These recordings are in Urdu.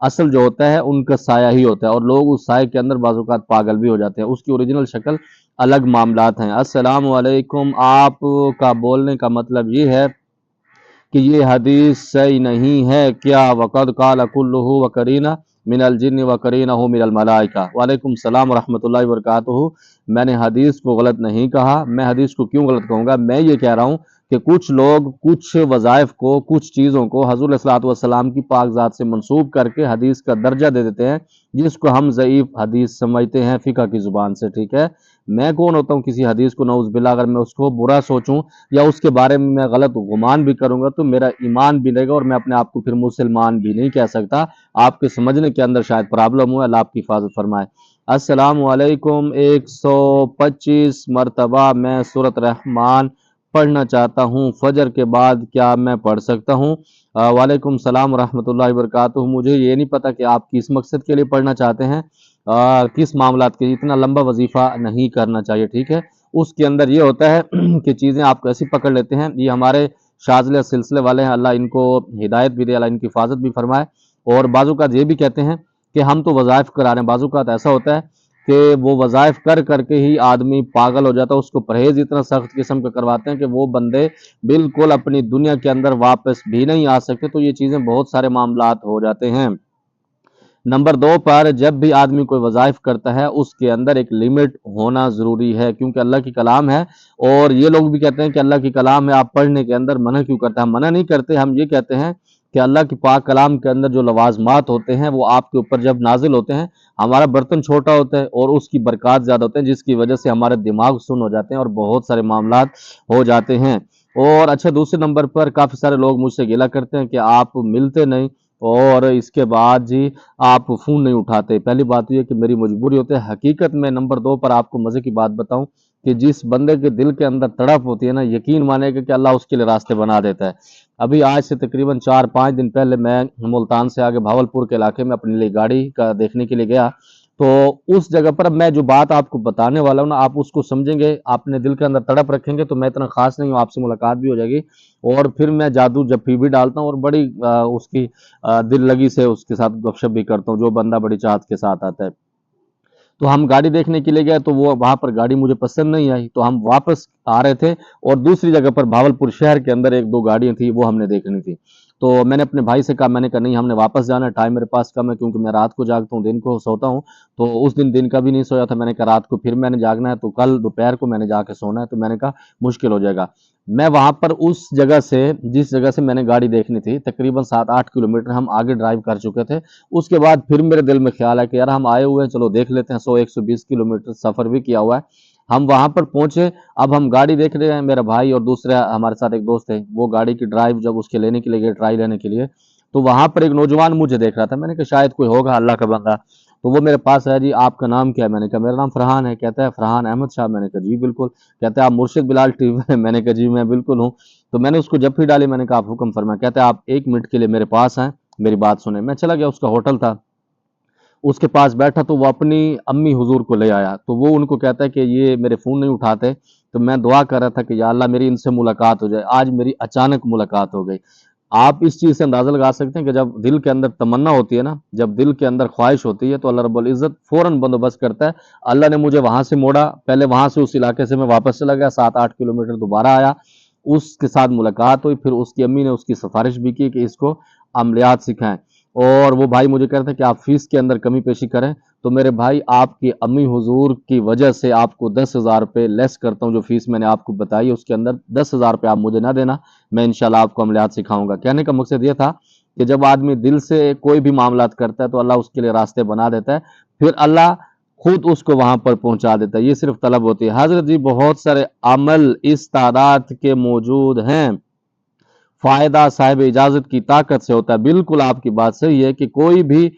اصل جو ہوتا ہے ان کا سایہ ہی ہوتا ہے، اور لوگ اس سائے کے اندر بعض اوقات پاگل بھی ہو جاتے ہیں، اس کی اوریجنل شکل الگ معاملات ہیں۔ السلام علیکم، آپ کا بولنے کا مطلب یہ ہے کہ یہ حدیث صحیح نہیں ہے کیا؟ وقد قال کلہ وقرینہ من الجن وقرینہ من الملائکہ۔ وعلیکم السلام ورحمۃ اللہ وبرکاتہ۔ میں نے حدیث کو غلط نہیں کہا، میں حدیث کو کیوں غلط کہوں گا؟ میں یہ کہہ رہا ہوں کہ کچھ لوگ کچھ وظائف کو، کچھ چیزوں کو حضور علیہ الصلوۃ والسلام کی پاک ذات سے منسوب کر کے حدیث کا درجہ دے دیتے ہیں، جس کو ہم ضعیف حدیث سمجھتے ہیں فقہ کی زبان سے، ٹھیک ہے؟ میں کون ہوتا ہوں کسی حدیث کو نعوذ باللہ اگر میں اس کو برا سوچوں یا اس کے بارے میں غلط گمان بھی کروں گا تو میرا ایمان بھی لے گا، اور میں اپنے آپ کو پھر مسلمان بھی نہیں کہہ سکتا۔ آپ کے سمجھنے کے اندر شاید پرابلم ہو، اللہ آپ کی حفاظت فرمائے۔ السلام علیکم، 125 مرتبہ میں سورۃ رحمان پڑھنا چاہتا ہوں، فجر کے بعد کیا میں پڑھ سکتا ہوں؟ وعلیکم السلام ورحمۃ اللہ وبرکاتہ۔ مجھے یہ نہیں پتہ کہ آپ کس مقصد کے لیے پڑھنا چاہتے ہیں، کس معاملات کے، اتنا لمبا وظیفہ نہیں کرنا چاہیے، ٹھیک ہے؟ اس کے اندر یہ ہوتا ہے کہ چیزیں آپ کو ایسی پکڑ لیتے ہیں، یہ ہمارے شاذلے سلسلے والے ہیں، اللہ ان کو ہدایت بھی دے، اللہ ان کی حفاظت بھی فرمائے۔ اور بعض اوقات یہ بھی کہتے ہیں کہ ہم تو وظائف کرا رہے ہیں، بعض اوقات ایسا ہوتا ہے کہ وہ وظائف کر کر کے ہی آدمی پاگل ہو جاتا ہے، اس کو پرہیز اتنا سخت قسم کا کرواتے ہیں کہ وہ بندے بالکل اپنی دنیا کے اندر واپس بھی نہیں آ سکتے، تو یہ چیزیں بہت سارے معاملات ہو جاتے ہیں۔ نمبر 2 پر جب بھی آدمی کوئی وظائف کرتا ہے اس کے اندر ایک لمٹ ہونا ضروری ہے، کیونکہ اللہ کی کلام ہے، اور یہ لوگ بھی کہتے ہیں کہ اللہ کی کلام ہے، آپ پڑھنے کے اندر منع کیوں کرتے ہیں؟ ہم منع نہیں کرتے، ہم یہ کہتے ہیں کہ اللہ کی پاک کلام کے اندر جو لوازمات ہوتے ہیں وہ آپ کے اوپر جب نازل ہوتے ہیں، ہمارا برتن چھوٹا ہوتا ہے اور اس کی برکات زیادہ ہوتے ہیں، جس کی وجہ سے ہمارے دماغ سن ہو جاتے ہیں اور بہت سارے معاملات ہو جاتے ہیں۔ اور اچھا، دوسرے نمبر پر کافی سارے لوگ مجھ سے گلہ کرتے ہیں کہ آپ ملتے نہیں، اور اس کے بعد جی آپ فون نہیں اٹھاتے۔ پہلی بات یہ کہ میری مجبوری ہوتی ہے، حقیقت میں نمبر 2 پر آپ کو مزے کی بات بتاؤں کہ جس بندے کے دل کے اندر تڑپ ہوتی ہے نا، یقین مانے گا کہ اللہ اس کے لیے راستے بنا دیتا ہے۔ ابھی آج سے تقریباً 4-5 دن پہلے میں ملتان سے آگے بھاولپور کے علاقے میں اپنے لیے گاڑی کا دیکھنے کے لیے گیا، تو اس جگہ پر اب میں جو بات آپ کو بتانے والا ہوں نا، آپ اس کو سمجھیں گے، اپنے دل کے اندر تڑپ رکھیں گے تو میں اتنا خاص نہیں ہوں، آپ سے ملاقات بھی ہو جائے گی، اور پھر میں جادو جفی بھی ڈالتا ہوں اور بڑی اس کی دل لگی سے اس کے ساتھ گپ شپ بھی کرتا ہوں، جو بندہ بڑی چاہت کے ساتھ آتا ہے۔ تو ہم گاڑی دیکھنے کے لیے گئے تو وہ وہاں پر گاڑی مجھے پسند نہیں آئی، تو ہم واپس آ رہے تھے، اور دوسری جگہ پر بھاولپور شہر کے اندر 1-2 گاڑیاں تھیں، وہ ہم نے دیکھنی تھی۔ تو میں نے اپنے بھائی سے کہا، میں نے کہا نہیں، ہم نے واپس جانا ہے، ٹائم میرے پاس کم ہے، کیونکہ میں رات کو جاگتا ہوں، دن کو سوتا ہوں، تو اس دن کا بھی نہیں سویا تھا، میں نے کہا رات کو پھر میں نے جاگنا ہے، تو کل دوپہر کو میں نے جا کے سونا ہے، تو میں نے کہا مشکل ہو جائے گا۔ میں وہاں پر اس جگہ سے، جس جگہ سے میں نے گاڑی دیکھنی تھی، تقریباً 7-8 کلومیٹر ہم آگے ڈرائیو کر چکے تھے۔ اس کے بعد پھر میرے دل میں خیال ہے کہ یار ہم آئے ہوئے ہیں، چلو دیکھ لیتے ہیں، 100-120 کلومیٹر سفر بھی کیا ہوا ہے۔ ہم وہاں پر پہنچے، اب ہم گاڑی دیکھ رہے ہیں، میرا بھائی اور دوسرے ہمارے ساتھ ایک دوست ہے، وہ گاڑی کی ڈرائیو جب اس کے لینے کے لیے گئے، ٹرائی لینے کے لیے، تو وہاں پر ایک نوجوان مجھے دیکھ رہا تھا، میں نے کہا شاید کوئی ہوگا اللہ کا بندہ، تو وہ میرے پاس ہے، جی آپ کا نام کیا ہے؟ میں نے کہا میرا نام فرحان ہے۔ کہتا ہے فرحان احمد شاہ؟ میں نے کہا جی بالکل۔ کہتا ہے آپ مرشد بلال ٹی وی؟ میں نے کہا جی میں بالکل ہوں۔ تو میں نے اس کو جب بھی ڈالی، میں نے کہا آپ حکم فرمائیں۔ کہتا ہے آپ 1 منٹ کے لیے میرے پاس ہیں، میری بات سنیں۔ میں چلا گیا، اس کا ہوٹل تھا، اس کے پاس بیٹھا، تو وہ اپنی امی حضور کو لے آیا، تو وہ ان کو کہتا ہے کہ یہ میرے فون نہیں اٹھاتے، تو میں دعا کر رہا تھا کہ یا اللہ میری ان سے ملاقات ہو جائے۔ آج میری اچانک ملاقات ہو گئی۔ آپ اس چیز سے اندازہ لگا سکتے ہیں کہ جب دل کے اندر تمنا ہوتی ہے نا، جب دل کے اندر خواہش ہوتی ہے تو اللہ رب العزت فوراً بندوبست کرتا ہے۔ اللہ نے مجھے وہاں سے موڑا، پہلے وہاں سے اس علاقے سے میں واپس چلا گیا، 7-8 کلومیٹر دوبارہ آیا، اس کے ساتھ ملاقات ہوئی، پھر اس کی امی نے اس کی سفارش بھی کی کہ اس کو عملیات سکھائیں، اور وہ بھائی مجھے کہتے ہیں کہ آپ فیس کے اندر کمی پیشی کریں، تو میرے بھائی آپ کی امی حضور کی وجہ سے آپ کو 10,000 روپے لیس کرتا ہوں، جو فیس میں نے آپ کو بتائی اس کے اندر 10,000 روپے آپ مجھے نہ دینا، میں انشاءاللہ آپ کو عملیات سکھاؤں گا۔ کہنے کا مقصد یہ تھا کہ جب آدمی دل سے کوئی بھی معاملات کرتا ہے تو اللہ اس کے لیے راستے بنا دیتا ہے، پھر اللہ خود اس کو وہاں پر پہنچا دیتا ہے، یہ صرف طلب ہوتی ہے۔ حضرت جی بہت سارے عمل اس تعداد کے موجود ہیں، فائدہ صاحب اجازت کی طاقت سے ہوتا ہے۔ بالکل آپ کی بات صحیح ہے کہ کوئی بھی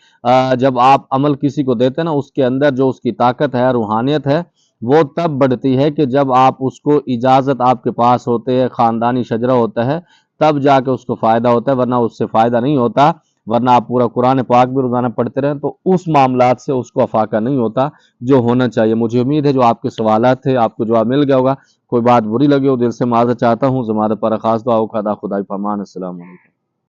جب آپ عمل کسی کو دیتے ہیں نا، اس کے اندر جو اس کی طاقت ہے، روحانیت ہے، وہ تب بڑھتی ہے کہ جب آپ اس کو اجازت آپ کے پاس ہوتے ہیں، خاندانی شجرہ ہوتا ہے، تب جا کے اس کو فائدہ ہوتا ہے، ورنہ اس سے فائدہ نہیں ہوتا۔ ورنہ آپ پورا قرآن پاک بھی روزانہ پڑھتے رہیں تو اس معاملات سے اس کو افاقہ نہیں ہوتا جو ہونا چاہیے۔ مجھے امید ہے جو آپ کے سوالات تھے آپ کو جواب مل گیا ہوگا، کوئی بات بری لگی ہو دل سے معذرت چاہتا ہوں، زمانہ پر خاص دعا ہو، خدا خدائی پامان۔ السلام علیکم۔